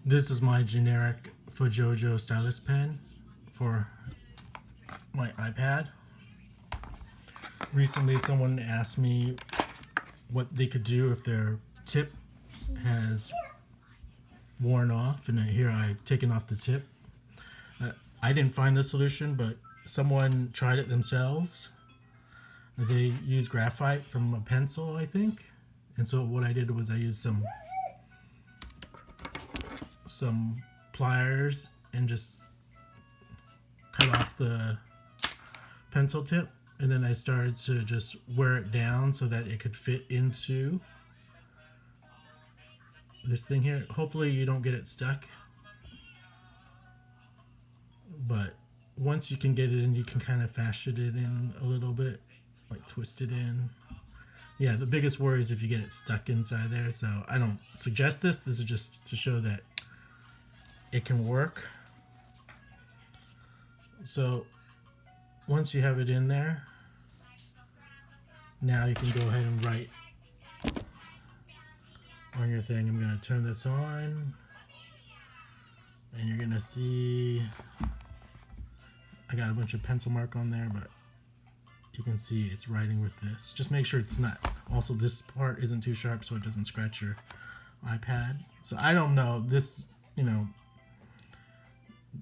This is my generic Fojojo Stylus Pen for my iPad. Recently someone asked me what they could do if their tip has worn off, and here I've taken off the tip. I didn't find the solution, but someone tried it themselves. They used graphite from a pencil, I think. And so what I did was I used some pliers and just cut off the pencil tip, and then I started to just wear it down so that it could fit into this thing here. Hopefully you don't get it stuck, but once you can get it in, you can kind of fashion it in a little bit, like twist it in. Yeah, the biggest worry is if you get it stuck inside there, so I don't suggest this. This is just to show that it can work. So once you have it in there, now you can go ahead and write on your thing. I'm going to turn this on, and you're going to see I got a bunch of pencil mark on there, but you can see it's writing with this. Just make sure it's not, also this part isn't too sharp so it doesn't scratch your iPad. So I don't know, this,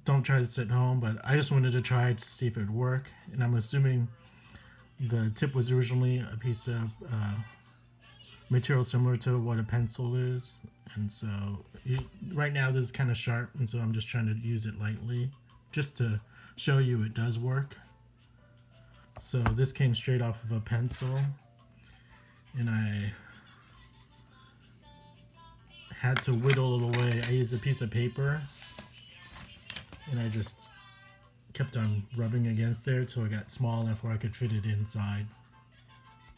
don't try this at home, but I just wanted to try it to see if it would work. And I'm assuming the tip was originally a piece of material similar to what a pencil is. And so right now this is kind of sharp, and so I'm just trying to use it lightly just to show you it does work. So this came straight off of a pencil, and I had to whittle it away. I used a piece of paper, and I just kept on rubbing against there until it got small enough where I could fit it inside.